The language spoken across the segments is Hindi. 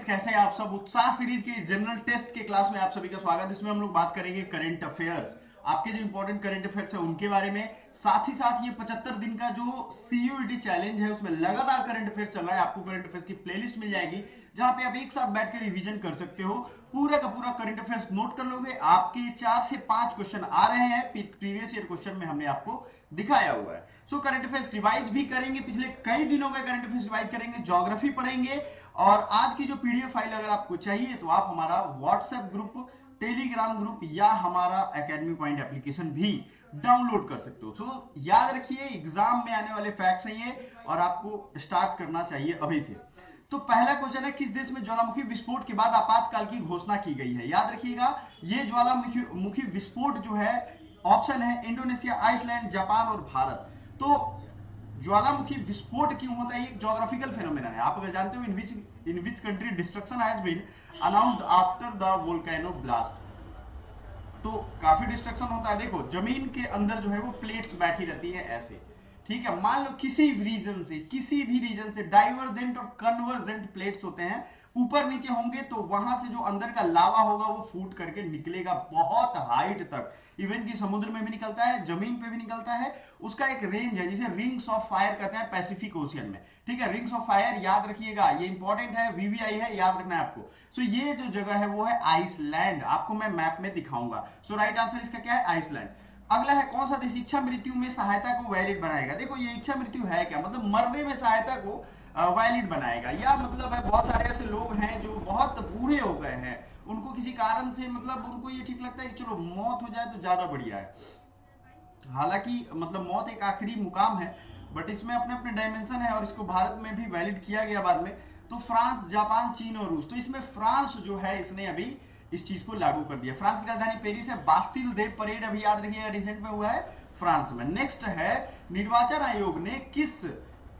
कैसे हैं आप सब। उत्साह सीरीज के जनरल टेस्ट के क्लास में आप सभी का स्वागत है। इसमें हम लोग बात करेंगे करंट अफेयर्स, आपके जो इंपॉर्टेंट करंट अफेयर्स है उनके बारे में। साथ ही साथ ये 75 दिन का जो सीयूईटी चैलेंज है उसमें लगातार करंट अफेयर्स चल रहा है। आपको करंट अफेयर्स की प्लेलिस्ट मिल जाएगी जहां पे आप एक साथ बैठ के रिवीजन कर सकते हो। पूरा का पूरा करंट अफेयर्स नोट कर लोगे। आपके 4 से 5 क्वेश्चन आ रहे हैं प्रीवियस ईयर क्वेश्चन में, हमने आपको दिखाया हुआ है। सो करंट अफेयर्स रिवाइज भी करेंगे, पिछले कई दिनों का करंट अफेयर्स रिवाइज करेंगे, ज्योग्राफी पढ़ेंगे। और आज की जो पीडीएफ फाइल अगर आपको चाहिए तो आप हमारा व्हाट्सएप ग्रुप, टेलीग्राम ग्रुप या हमारा एकेडमी पॉइंट एप्लीकेशन भी डाउनलोड कर सकते हो। सो याद रखिए, एग्जाम में आने वाले फैक्ट्स हैं ये और आपको स्टार्ट करना चाहिए अभी से। तो पहला क्वेश्चन है, किस देश में ज्वालामुखी विस्फोट के बाद आपातकाल की घोषणा की गई है। याद रखिएगा, ये ज्वालामुखी विस्फोट जो है ऑप्शन है इंडोनेशिया, आइसलैंड, जापान और भारत। तो ज्वालामुखी विस्फोट क्यों होता है, एक ज्योग्राफिकल फेनोमेना है। आप अगर जानते हो in which country destruction has been announced after the volcano blast, तो काफी डिस्ट्रक्शन होता है। देखो जमीन के अंदर जो है वो प्लेट्स बैठी रहती है ऐसे, ठीक है। मान लो किसी भी रीजन से डाइवर्जेंट और कन्वर्जेंट प्लेट्स होते हैं, ऊपर नीचे होंगे तो वहां से जो अंदर का लावा होगा वो फूट करके निकलेगा बहुत हाइट तक। इवन कि समुद्र में भी निकलता है, जमीन पे भी निकलता है। उसका एक रेंज है जिसे रिंग्स ऑफ फायर कहते हैं पैसिफिक ओशियन में, ठीक है। रिंग्स ऑफ फायर याद रखिएगा, ये इंपॉर्टेंट है, वीवीआई है, याद रखना है आपको। सो ये जो जगह है वो है आइसलैंड, आपको मैं मैप में दिखाऊंगा। सो राइट आंसर इसका क्या है, आइसलैंड। अगला है, कौन सा देश इच्छा मृत्यु में सहायता को वैलिड बनाएगा। देखो ये इच्छा मृत्यु है क्या, मतलब मरने में सहायता को वैलिड बनाएगा, या मतलब है बहुत सारे ऐसे लोग हैं जो बहुत बूढ़े हो गए हैं, उनको किसी कारण से मतलब उनको ये ठीक लगता है कि चलो मौत हो जाए तो ज्यादा बढ़िया है। हालांकि मतलब मौत एक आखिरी मुकाम है, बट इसमें अपने अपने डायमेंशन है और इसको भारत में भी वैलिड किया गया बाद में। तो फ्रांस, जापान, चीन और रूस, तो इसमें फ्रांस जो है इसने अभी इस चीज को लागू कर दिया। फ्रांस की राजधानी पेरिस है। बास्टिल डे परेड अभी याद रखिएगा रिसेंट में हुआ है फ्रांस में। नेक्स्ट है, निर्वाचन आयोग ने किस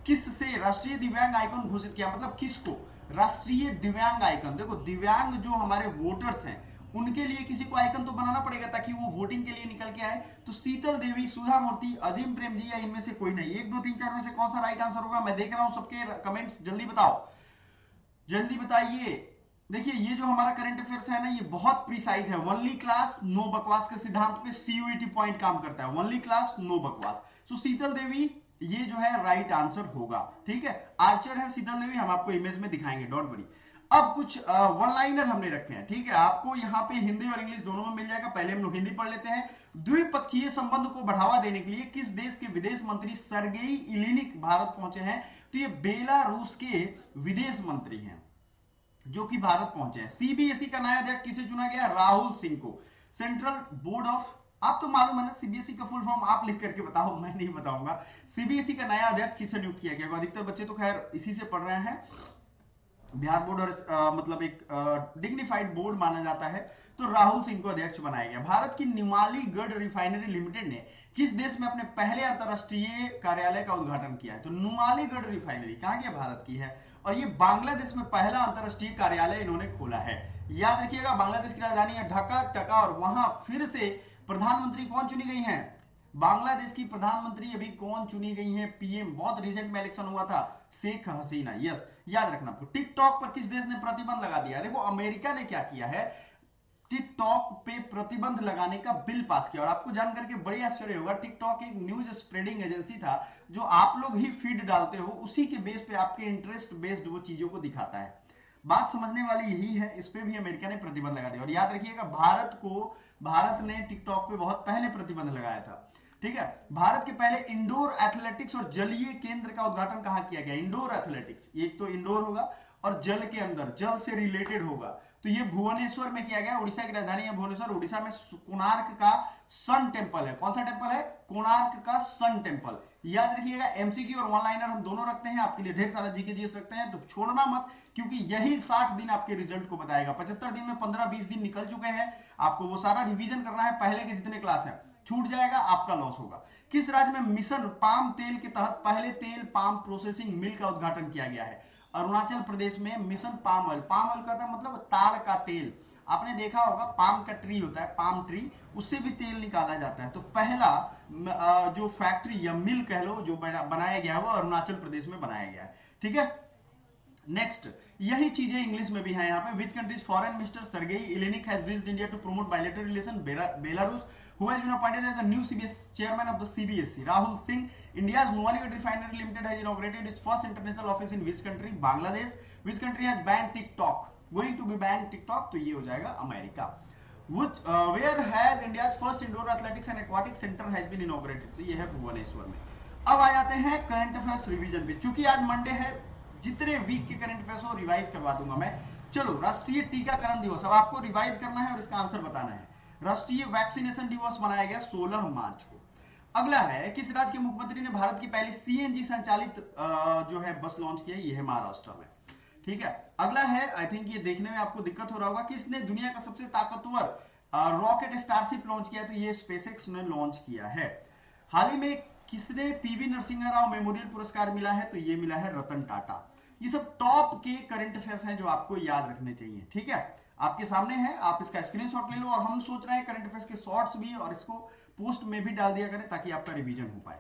किस से राष्ट्रीय दिव्यांग आइकन घोषित किया, मतलब किसको राष्ट्रीय दिव्यांग आइकन। देखो दिव्यांग जो हमारे वोटर्स हैं उनके लिए किसी को आइकन तो बनाना पड़ेगा ताकि वो वोटिंग के लिए निकल के आए। तो शीतल देवी, सुधा मूर्ति, अजीम प्रेम जी, या इनमें से कोई नहीं। 1 2 3 4 में से कौन सा राइट आंसर होगा, मैं देख रहा हूं सबके कमेंट्स, जल्दी बताओ, जल्दी बताइए। देखिए ये जो हमारा करंट अफेयर्स है ना, ये बहुत प्रिसाइज है। वनली क्लास नो बकवास के सिद्धांत पे सीयूईटी पॉइंट काम करता है, वनली क्लास नो बकवास। सो शीतल देवी ये जो है राइट आंसर होगा, ठीक है। आर्चर है शीतल देवी, हम आपको इमेज में दिखाएंगे, डोंट वरी। अब कुछ वन लाइनर हमने रखे हैं, ठीक है। आपको यहाँ पे हिंदी और इंग्लिश दोनों में मिल जाएगा। पहले हम लोग हिंदी पढ़ लेते हैं। द्विपक्षीय संबंध को बढ़ावा देने के लिए किस देश के विदेश मंत्री सर्गेई इलिनिक भारत पहुंचे हैं। तो ये बेलारूस के विदेश मंत्री हैं जो कि भारत पहुंचे हैं। सीबीएसई का नया अध्यक्ष किसे चुना गया, राहुल सिंह को। सेंट्रल बोर्ड ऑफ, आप तो मालूम है ना सीबीएसई का फुल फॉर्म, आप लिख करके बताओ, मैं नहीं बताऊंगा। सीबीएसई का नया अध्यक्ष किसे नियुक्त किया गया, अधिकतर बच्चे तो खैर इसी से पढ़ रहे हैं। बिहार बोर्ड और मतलब एक डिग्निफाइड बोर्ड माना जाता है। तो राहुल सिंह को अध्यक्ष बनाया गया। भारत की नुमालीगढ़ रिफाइनरी लिमिटेड ने किस देश में अपने पहले अंतरराष्ट्रीय कार्यालय का उद्घाटन किया है। तो नुमालीगढ़ रिफाइनरी कहां की, भारत की है, और ये बांग्लादेश में पहला अंतरराष्ट्रीय कार्यालय इन्होंने खोला है। याद रखिएगा, बांग्लादेश की राजधानी है ढाका, और वहां फिर से प्रधानमंत्री कौन चुनी गई हैं, बांग्लादेश की प्रधानमंत्री अभी कौन चुनी गई हैं, पीएम, बहुत रिसेंट में इलेक्शन हुआ था, शेख हसीना। यस, याद रखना आपको। टिकटॉक पर किस देश ने प्रतिबंध लगा दिया। देखो अमेरिका ने क्या किया है, टिकटॉक पे प्रतिबंध लगाने का बिल पास किया। और आपको जानकर के बड़ी आश्चर्य होगा, टिकटॉक एक न्यूज स्प्रेडिंग एजेंसी था, जो आप लोग ही फीड डालते हो, उसी के बेस पे आपके इंटरेस्ट बेस्ड वो चीजों को दिखाता है। बात समझने वाली यही है, इस पे भी अमेरिका ने प्रतिबंध लगा दिया। और याद रखिएगा, भारत ने टिकटॉक पे बहुत पहले प्रतिबंध लगाया था, ठीक है। भारत के पहले इंडोर एथलेटिक्स और जलीय केंद्र का उद्घाटन कहां किया गया। इंडोर एथलेटिक्स, एक तो इंडोर होगा और जल के अंदर, जल से रिलेटेड होगा, तो ये भुवनेश्वर में किया गया। उड़ीसा की राजधानी है भुवनेश्वर। उड़ीसा में कोणार्क का सन टेम्पल है। कौन सा टेम्पल है, कोणार्क का सन टेम्पल। याद रखिएगा, एमसीक्यू और वन लाइनर हम दोनों रखते हैं, आपके लिए ढेर सारा जीके जीएस रखते हैं, तो छोड़ना मत, क्योंकि यही 60 दिन आपके रिजल्ट को बताएगा। 75 दिन में 15-20 दिन निकल चुके हैं, आपको वो सारा रिवीजन करना है, पहले के जितने क्लास हैं। छूट जाएगा आपका लॉस होगा। किस राज्य में मिशन पाम तेल के तहत पहले तेल पाम प्रोसेसिंग मिल का उद्घाटन किया गया है। अरुणाचल प्रदेश में mission palm oil. Palm oil का था मतलब ताड़ का तेल। आपने देखा होगा पाम का ट्री होता है, पाम ट्री, उससे भी तेल निकाला जाता है। तो पहला जो फैक्ट्री या मिल कह लो जो बनाया गया है वो अरुणाचल प्रदेश में बनाया गया है, ठीक है। नेक्स्ट, यही चीजें इंग्लिश में भी हैं यहाँ पे। Which countries foreign minister Sergei Aleinik has reached India to promote bilateral relation. Belarus, who has been appointed as the new CBS chairman of the CBSE. Rahul Singh, India's Numaligarh refinery limited has inaugurated its first international office in which country. Bangladesh. Which country has ban TikTok, going to be ban TikTok, तो ये हो जाएगा America. Where has India's first indoor athletics and aquatic centre has been inaugurated, तो ये है भुवनेश्वर में। अब आ जाते हैं करंट अफेयर्स रिवीजन पे। चूंकि आज मंडे है, जितने वीक के करंट अफेयर्स हो रिवाइज करवा दूंगा मैं। चलो, राष्ट्रीय टीकाकरण दिवस, अब आपको रिवाइज करना है और इसका आंसर बताना है। राष्ट्रीय वैक्सीनेशन दिवस मनाया गया 16 मार्च को। अगला है, किस राज्य के मुख्यमंत्री ने भारत की पहली सीएनजी संचालित जो है बस लॉन्च किया, ये है महाराष्ट्र में। ठीक है, अगला है, आई थिंक ये देखने में आपको दिक्कत हो रहा होगा, किसने दुनिया का सबसे ताकतवर रॉकेट स्टारशिप लॉन्च किया, तो ये स्पेसएक्स ने लॉन्च किया है। हाल ही में किसने पीवी नरसिंह राव मेमोरियल पुरस्कार मिला है, तो ये मिला है रतन टाटा। ये सब टॉप के करंट अफेयर्स हैं जो आपको याद रखने चाहिए। ठीक है, आपके सामने है, आप इसका स्क्रीनशॉट ले लो। और हम सोच रहे हैं करंट अफेयर्स के शॉर्ट्स भी और इसको पोस्ट में भी डाल दिया करें ताकि आपका रिवीजन हो पाए।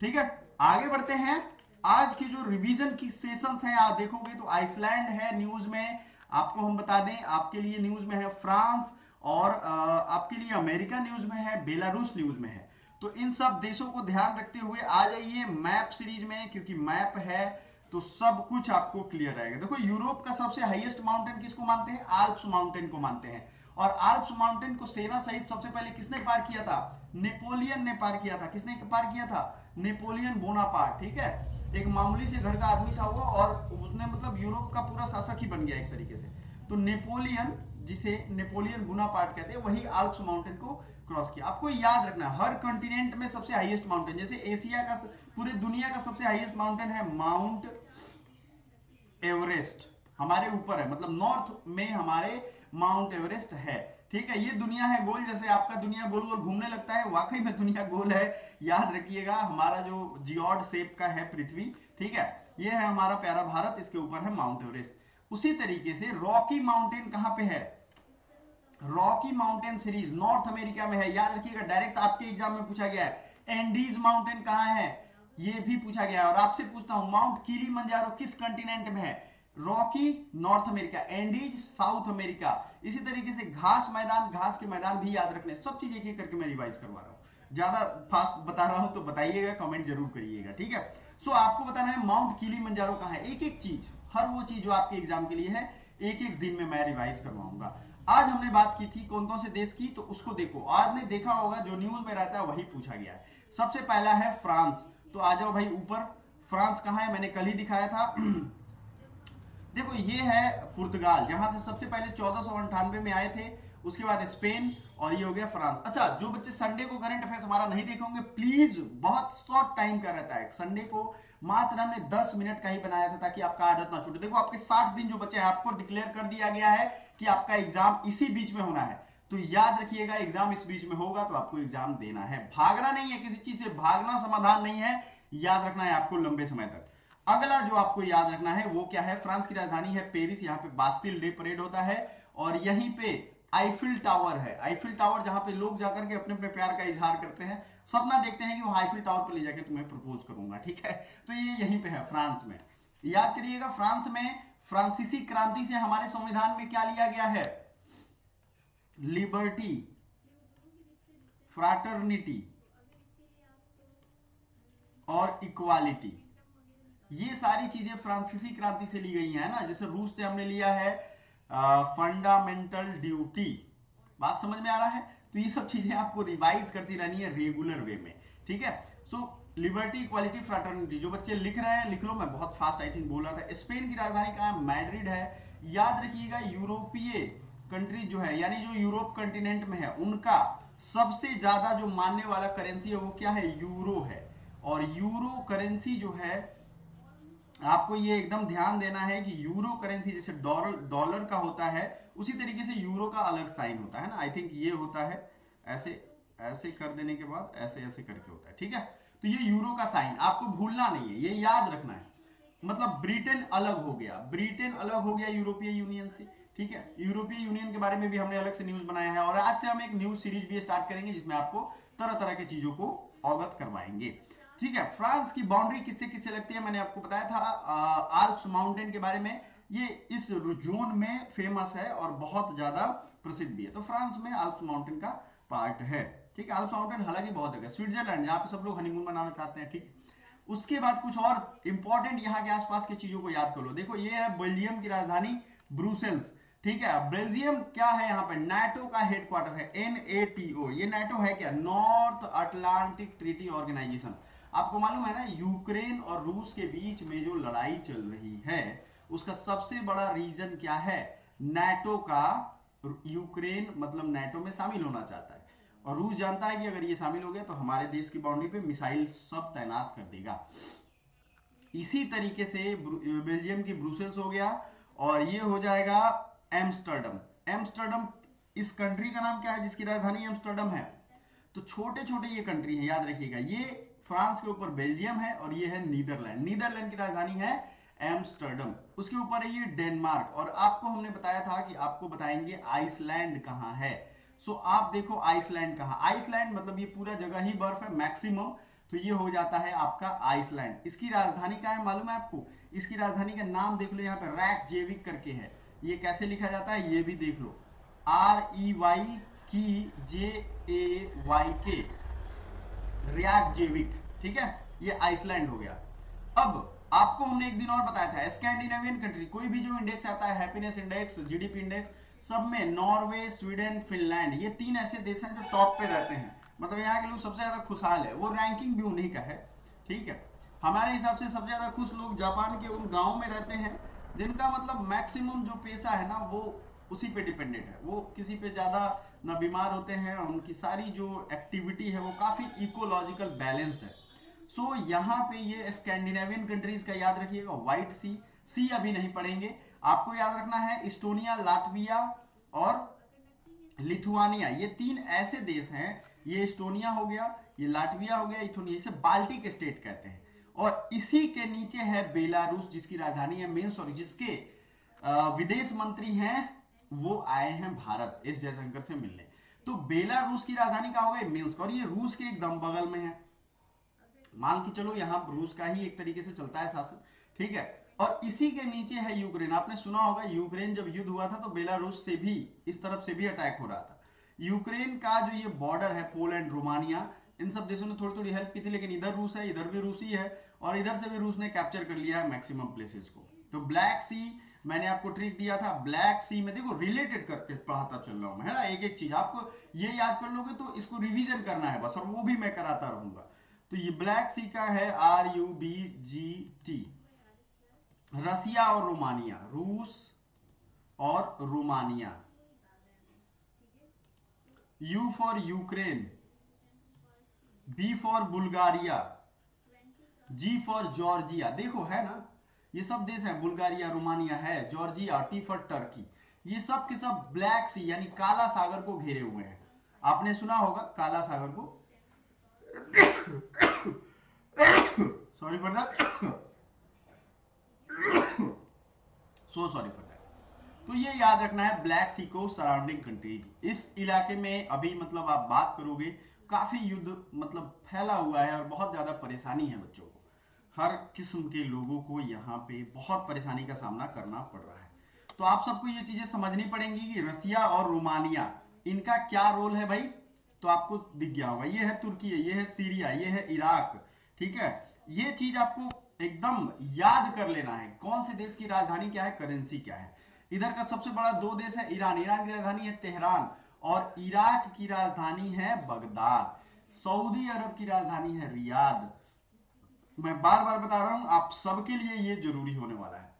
ठीक है, आगे बढ़ते हैं। आज के जो रिवीजन की सेशंस हैं आप देखोगे तो आइसलैंड है न्यूज में, आपको हम बता दें, आपके लिए न्यूज में है फ्रांस, और आपके लिए अमेरिका न्यूज में है, बेलारूस न्यूज में है। तो इन सब देशों को ध्यान रखते हुए आ जाइए मैप सीरीज में, क्योंकि मैप है तो सब कुछ आपको क्लियर रहेगा। देखो, यूरोप का सबसे हाईएस्ट माउंटेन किसको मानते हैं, आल्प्स माउंटेन को मानते हैं। और आल्प्स माउंटेन को सेना सहित सबसे पहले किसने पार किया था, नेपोलियन ने पार किया था। किसने पार किया था, नेपोलियन बोनापार्ट। ठीक है, एक मामूली से घर का आदमी था वो, और उसने मतलब यूरोप का पूरा शासक ही बन गया एक तरीके से। तो नेपोलियन, जिसे नेपोलियन बोनापार्ट कहते हैं, वही आल्प्स माउंटेन को क्रॉस किया। आपको याद रखना, हर कंटिनेंट में सबसे हाईएस्ट माउंटेन, जैसे एशिया का, पूरे दुनिया का सबसे हाईएस्ट माउंटेन है माउंट एवरेस्ट, हमारे ऊपर है, मतलब नॉर्थ में हमारे माउंट एवरेस्ट है। ठीक है, ये दुनिया है गोल, जैसे आपका दुनिया गोल गोल घूमने लगता है, वाकई में दुनिया गोल है। याद रखिएगा, हमारा जो जियोड शेप का है पृथ्वी, ठीक है, ये है हमारा प्यारा भारत, इसके ऊपर है माउंट एवरेस्ट। उसी तरीके से रॉकी माउंटेन कहां पे है, Rocky mountain series north America में है। याद रखिएगा, डायरेक्ट आपके एग्जाम में पूछा गया है। एंडीज माउंटेन कहां है, ये भी पूछा गया है। और आपसे पूछता हूं, माउंट किलिमंजारो किस कंटिनेंट में है, Rocky north America, Andes south America. इसी तरीके से घास मैदान, घास के मैदान भी याद रखने, सब चीज एक एक करके मैं रिवाइज करवा रहा हूं। ज्यादा फास्ट बता रहा हूं तो बताइएगा, कमेंट जरूर करिएगा। ठीक है, सो आपको बताना है माउंट किलिमंजारो कहां है, एक एक चीज, हर वो चीज जो आपके एग्जाम के लिए है, एक एक दिन में मैं रिवाइज करवाऊंगा। आज हमने बात की थी कौन कौन से देश की, तो उसको देखो, आपने देखा होगा जो न्यूज में रहता है वही पूछा गया है। सबसे पहला है फ्रांस, तो आ जाओ भाई ऊपर। फ्रांस कहां है, मैंने कल ही दिखाया था। देखो, ये है पुर्तगाल, जहां से सबसे पहले 1498 में आए थे। उसके बाद स्पेन, और ये हो गया फ्रांस। अच्छा, जो बच्चे संडे को करंट अफेयर्स हमारा नहीं देखे होंगे, प्लीज, बहुत शॉर्ट टाइम का रहता है संडे को, मात्र हमने 10 मिनट का ही बनाया था ताकि आपका आदत ना छूटे। देखो, आपके 60 दिन जो बचे हैं, आपको डिक्लेयर कर दिया गया है कि आपका एग्जाम इसी बीच में होना है। तो याद रखिएगा, एग्जाम इस बीच में होगा तो आपको एग्जाम देना है, भागना नहीं है, किसी चीज से भागना समाधान नहीं है, याद रखना है आपको लंबे समय तक। अगला जो आपको याद रखना है वो क्या है, फ्रांस की राजधानी है पेरिस, यहाँ पे बास्टिल डे परेड होता है, और यहीं पे आईफिल टावर है। आईफिल टावर, जहां पे लोग जाकर के अपने अपने प्यार का इजहार करते हैं, सपना देखते हैं कि वो आईफिल टावर पर ले जाके तुम्हें प्रपोज करूंगा। ठीक है, तो ये यहीं पे है फ्रांस में। याद करिएगा, फ्रांस में फ्रांसीसी क्रांति से हमारे संविधान में क्या लिया गया है, लिबर्टी, फ्राटर्निटी और इक्वालिटी। ये सारी चीजें फ्रांसीसी क्रांति से ली गई हैं ना। जैसे रूस से हमने लिया है फंडामेंटल ड्यूटी, बात समझ में आ रहा है। तो ये सब चीजें आपको रिवाइज करती रहनी है रेगुलर वे में। ठीक है, सो लिबर्टी, इक्वालिटी, फ्राटर्निटी। जो बच्चे लिख रहे हैं लिख लो, मैं बहुत फास्ट आई थिंक बोल रहा था। स्पेन की राजधानी कहां है, मैड्रिड है। याद रखिएगा, यूरोपीय कंट्री जो है, यानी जो यूरोप कंटिनेंट में है, उनका सबसे ज्यादा जो मानने वाला करेंसी है वो क्या है, यूरो है। और यूरो करेंसी जो है, आपको ये एकदम ध्यान देना है कि यूरो करेंसी जैसे डॉलर का होता है, उसी तरीके से यूरो का अलग साइन होता है ना। आई थिंक ये होता है ऐसे, ऐसे कर देने के बाद ऐसे ऐसे करके होता है। ठीक है, तो ये यूरो का साइन आपको भूलना नहीं है, ये याद रखना है। मतलब ब्रिटेन अलग हो गया, ब्रिटेन अलग हो गया यूरोपीय यूनियन से। ठीक है, यूरोपीय यूनियन के बारे में भी हमने अलग से न्यूज बनाया है, और आज से हम एक न्यूज सीरीज भी स्टार्ट करेंगे जिसमें आपको तरह तरह की चीजों को अवगत करवाएंगे। ठीक है, फ्रांस की बाउंड्री किससे किससे लगती है, मैंने आपको बताया था आल्प्स माउंटेन के बारे में। ये इस जोन में फेमस है और बहुत ज्यादा प्रसिद्ध भी है। तो फ्रांस में आल्प्स माउंटेन का पार्ट है, ठीक है। आल्प्स माउंटेन हालांकि बहुत जगह, स्विट्जरलैंड जहाँ पे सब लोग हनीमून मनाना चाहते हैं, ठीक है। उसके बाद कुछ और इंपॉर्टेंट यहाँ के आसपास की चीजों को याद कर लो। देखो ये है बेल्जियम की राजधानी ब्रुसेल्स, ठीक है। बेल्जियम क्या है, यहाँ पे नाटो का हेडक्वार्टर है, NATO। ये नाटो है क्या, नॉर्थ अटलांटिक ट्रीटी ऑर्गेनाइजेशन। आपको मालूम है ना, यूक्रेन और रूस के बीच में जो लड़ाई चल रही है उसका सबसे बड़ा रीजन क्या है, नाटो का। यूक्रेन मतलब नाटो में शामिल होना चाहता है और रूस जानता है कि अगर ये शामिल हो गया तो हमारे देश की बाउंड्री पे मिसाइल सब तैनात कर देगा। इसी तरीके से बेल्जियम की ब्रुसेल्स हो गया और ये हो जाएगा एम्स्टर्डम। एम्स्टर्डम इस कंट्री का नाम क्या है जिसकी राजधानी एम्स्टर्डम है। तो छोटे छोटे ये कंट्री है, याद रखिएगा। ये फ्रांस के ऊपर बेल्जियम है और ये है नीदरलैंड। नीदरलैंड की राजधानी है एम्स्टर्डम। उसके ऊपर है ये डेनमार्क। और आपको हमने बताया था कि आपको बताएंगे आइसलैंड कहाँ है। सो आप देखो आइसलैंड कहाँ, आइसलैंड मतलब ये पूरा जगह ही बर्फ है मैक्सिमम। तो ये हो जाता है आपका आइसलैंड। इसकी राजधानी क्या है मालूम है आपको, इसकी राजधानी का नाम देख लो, यहाँ पे रैकजेविक करके है। ये कैसे लिखा जाता है ये भी देख लो, REY की JAYK, रियाकजेविक, ठीक है। ये आइसलैंड हो गया। अब आपको हमने एक दिन और बताया था स्कैंडिनेवियन कंट्री, कोई भी जो इंडेक्स आता है, हैप्पीनेस इंडेक्स, जीडीपी इंडेक्स, सब में नॉर्वे, स्वीडन, फिनलैंड, ये 3 ऐसे देश हैं जो टॉप पे रहते हैं। मतलब यहाँ के लोग सबसे ज्यादा खुशहाल है, वो रैंकिंग भी उन्हीं का है, ठीक है। हमारे हिसाब से सबसे ज्यादा खुश लोग जापान के उन गांव में रहते हैं जिनका मतलब मैक्सिमम जो पेशा है ना वो उसी पे डिपेंडेंट है, वो किसी पे ज्यादा ना बीमार होते हैं, उनकी सारी जो एक्टिविटी है वो काफी इकोलॉजिकल बैलेंस्ड है। सो यहाँ पे ये स्कैंडिनेवियन कंट्रीज का याद रखिएगा, व्हाइट सी, सी अभी नहीं पढ़ेंगे। आपको याद रखना है इस्टोनिया, लाटविया और लिथुआनिया, ये 3 ऐसे देश हैं। ये इस्टोनिया हो गया, ये लाटविया हो गया, इथोनिया, इसे बाल्टिक स्टेट कहते हैं। और इसी के नीचे है बेलारूस जिसकी राजधानी है मिन्स्क और जिसके विदेश मंत्री हैं वो आए हैं भारत एस जयशंकर से मिलने। तो बेलारूस की राजधानी क्या हो गई, मिन्स्क, और ये रूस के एकदम बगल में है। मान के चलो यहाँ रूस का ही एक तरीके से चलता है शासन, ठीक है। और इसी के नीचे है यूक्रेन। आपने सुना होगा यूक्रेन जब युद्ध हुआ था तो बेलारूस से भी, इस तरफ से भी अटैक हो रहा था। यूक्रेन का जो ये बॉर्डर है पोलैंड, रोमानिया, इन सब देशों ने थोड़ी थोड़ी हेल्प की थी, लेकिन इधर रूस है, इधर भी रूसी है और इधर से भी रूस ने कैप्चर कर लिया है मैक्सिमम प्लेसेस को। तो ब्लैक सी, मैंने आपको ट्रिक दिया था, ब्लैक सी में देखो रिलेटेड करके पढ़ाता चल रहा हूं मैं, है ना। एक एक चीज आपको ये याद कर लोगे तो इसको रिवीजन करना है बस, और वो भी मैं कराता रहूंगा। तो ये ब्लैक सी का है RUBGT, रसिया और रोमानिया, रूस और Romania. U for Ukraine, B for Bulgaria, G for Georgia. देखो है ना, ये सब देश है, बुल्गारिया, रोमानिया है, जॉर्जिया, T फॉर टर्की। ये सब के सब ब्लैक सी यानी काला सागर को घेरे हुए हैं। आपने सुना होगा काला सागर को, sorry for that, so sorry for that. तो ये याद रखना है ब्लैक सी को सराउंडिंग कंट्रीज। इस इलाके में अभी मतलब आप बात करोगे काफी युद्ध मतलब फैला हुआ है और बहुत ज्यादा परेशानी है बच्चों को, हर किस्म के लोगों को यहाँ पे बहुत परेशानी का सामना करना पड़ रहा है। तो आप सबको ये चीजें समझनी पड़ेंगी कि रसिया और रोमानिया इनका क्या रोल है भाई। तो आपको दिख गया होगा, ये है तुर्की, ये है सीरिया, ये है इराक, ठीक है। ये चीज आपको एकदम याद कर लेना है, कौन से देश की राजधानी क्या है, करेंसी क्या है। इधर का सबसे बड़ा 2 देश है, ईरान, ईरान की राजधानी है तेहरान और इराक की राजधानी है बगदाद। सऊदी अरब की राजधानी है रियाद। मैं बार बार बता रहा हूं आप सबके लिए ये जरूरी होने वाला है।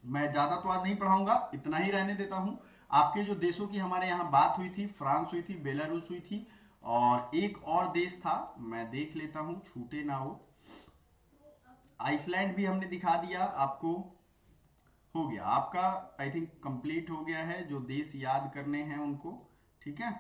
मैं ज्यादा तो आज नहीं पढ़ाऊंगा, इतना ही रहने देता हूं। आपके जो देशों की हमारे यहाँ बात हुई थी, फ्रांस हुई थी, बेलारूस हुई थी और एक और देश था, मैं देख लेता हूं छूटे ना हो, आइसलैंड भी हमने दिखा दिया आपको। हो गया आपका, आई थिंक कंप्लीट हो गया है जो देश याद करने हैं उनको, ठीक है।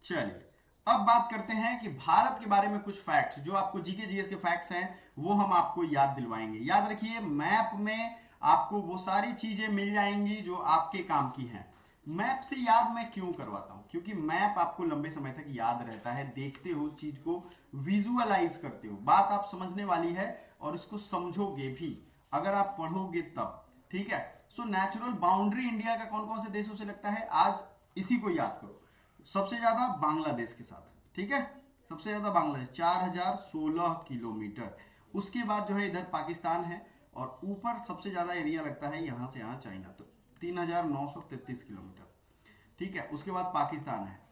चलिए अब बात करते हैं कि भारत के बारे में कुछ फैक्ट्स, जो आपको जीके जीएस के फैक्ट्स हैं वो हम आपको याद दिलवाएंगे। याद रखिए मैप में आपको वो सारी चीजें मिल जाएंगी जो आपके काम की हैं। मैप से याद मैं क्यों करवाता हूं, क्योंकि मैप आपको लंबे समय तक याद रहता है, देखते हो उस चीज को, विजुअलाइज करते हो, बात आप समझने वाली है और इसको समझोगे भी अगर आप पढ़ोगे तब। ठीक है। सो नेचुरल बाउंड्री इंडिया का कौन कौन से देशों से लगता है, आज इसी को याद करो। सबसे ज्यादा बांग्लादेश के साथ, ठीक है, सबसे ज्यादा बांग्लादेश 4016 किलोमीटर। उसके बाद जो है इधर पाकिस्तान है, और ऊपर सबसे ज्यादा एरिया लगता है यहां से यहां चाइना, तो 3933 किलोमीटर, ठीक है। उसके बाद पाकिस्तान है।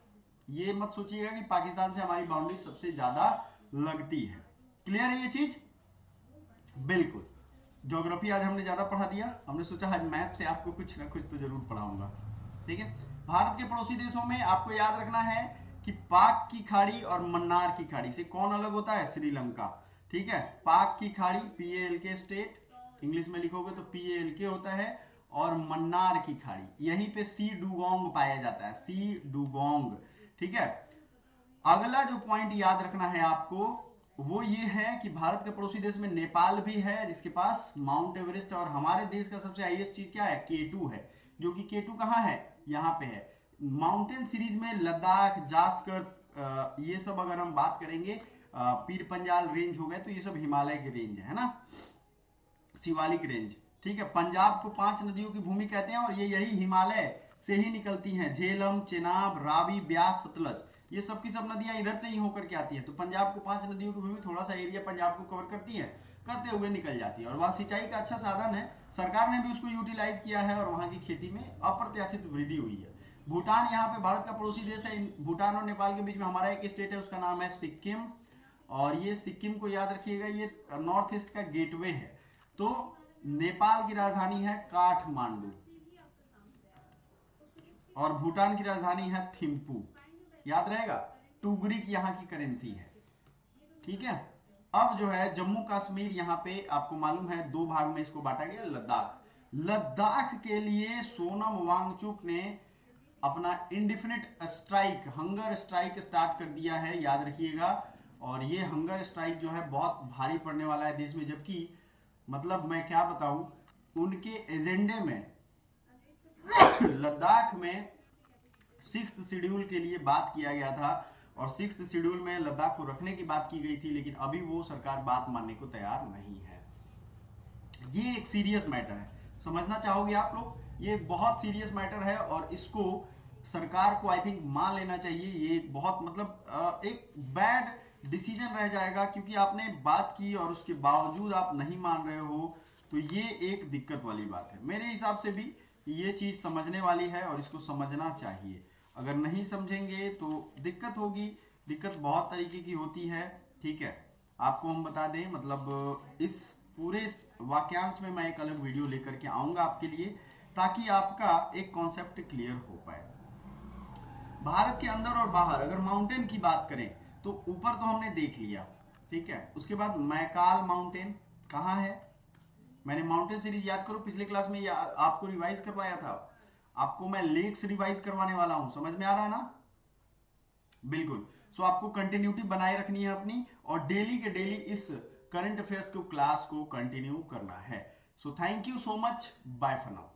ये मत सोचिएगा कि पाकिस्तान से हमारी बाउंड्री सबसे ज्यादा लगती है। क्लियर है ये चीज? बिल्कुल। ज्योग्राफी आज हमने ज्यादा पढ़ा दिया, हमने सोचा आज मैप से आपको कुछ ना कुछ तो जरूर पढ़ाऊंगा, ठीक है। भारत के पड़ोसी देशों में आपको याद रखना है कि पाक की खाड़ी और मन्नार की खाड़ी से कौन अलग होता है, श्रीलंका, ठीक है। पाक की खाड़ी PALK स्टेट, इंग्लिश में लिखोगे तो PALK होता है, और मन्नार की खाड़ी यहीं पे सी डुगोंग पाया जाता है, सी डुगोंग, ठीक है। अगला जो पॉइंट याद रखना है आपको वो ये है कि भारत के पड़ोसी देश में नेपाल भी है, जिसके पास माउंट एवरेस्ट, और हमारे देश का सबसे हाईएस्ट चीज क्या है, K2 है, जो कि K2 कहाँ है, यहाँ पे है। माउंटेन सीरीज में लद्दाख, जास्कर, ये सब अगर हम बात करेंगे, पीर पंजाल रेंज हो गए, तो ये सब हिमालय के रेंज है ना, शिवालिक रेंज, ठीक है। पंजाब को 5 नदियों की भूमि कहते हैं, और ये यही हिमालय से ही निकलती हैं, झेलम, चेनाब, रावी, ब्यास, सतलज, ये सब की सब नदियां इधर से ही होकर के आती हैं। तो पंजाब को 5 नदियों की भूमि, थोड़ा सा एरिया पंजाब को कवर करती है, करते हुए निकल जाती है, और वहां सिंचाई का अच्छा साधन है, सरकार ने भी उसको यूटिलाइज किया है, और वहां की खेती में अप्रत्याशित वृद्धि हुई है। भूटान यहाँ पे भारत का पड़ोसी देश है, भूटान और नेपाल के बीच में हमारा एक स्टेट है, उसका नाम है सिक्किम, और ये सिक्किम को याद रखिएगा, ये नॉर्थ ईस्ट का गेटवे है। तो नेपाल की राजधानी है काठमांडू, और भूटान की राजधानी है थिम्पू, याद रहेगा। टुगरिक यहाँ की करेंसी है, ठीक है। अब जो है जम्मू कश्मीर, यहाँ पे आपको मालूम है 2 भाग में इसको बांटा गया, लद्दाख, लद्दाख के लिए सोनम वांगचुक ने अपना indefinite strike, hunger strike start कर दिया है, याद रखिएगा। और ये हंगर स्ट्राइक जो है बहुत भारी पड़ने वाला है देश में, जबकि मतलब मैं क्या बताऊं, उनके एजेंडे में लद्दाख में 6th शेड्यूल के लिए बात किया गया था, और 6th शेड्यूल में लद्दाख को रखने की बात की गई थी, लेकिन अभी वो सरकार बात मानने को तैयार नहीं है। ये एक सीरियस मैटर है, समझना चाहोगे आप लोग, ये एक बहुत सीरियस मैटर है, और इसको सरकार को आई थिंक मान लेना चाहिए। ये एक बहुत मतलब एक बैड डिसीजन रह जाएगा, क्योंकि आपने बात की और उसके बावजूद आप नहीं मान रहे हो, तो ये एक दिक्कत वाली बात है। मेरे हिसाब से भी ये चीज समझने वाली है, और इसको समझना चाहिए। अगर नहीं समझेंगे तो दिक्कत होगी, दिक्कत बहुत तरीके की होती है, ठीक है। आपको हम बता दें, मतलब इस पूरे वाक्यांश में मैं एक अलग वीडियो लेकर के आऊंगा आपके लिए, ताकि आपका एक कॉन्सेप्ट क्लियर हो पाए। भारत के अंदर और बाहर अगर माउंटेन की बात करें, तो ऊपर तो हमने देख लिया, ठीक है। उसके बाद मैकाल माउंटेन कहाँ है, मैंने माउंटेन सीरीज याद करो, पिछले क्लास में आपको रिवाइज करवाया था, आपको मैं लेक्स रिवाइज करवाने वाला हूं, समझ में आ रहा है ना, बिल्कुल। सो आपको कंटिन्यूटी बनाए रखनी है अपनी, और डेली के डेली इस करंट अफेयर्स को क्लास को कंटिन्यू करना है। So thank you so much, bye for now.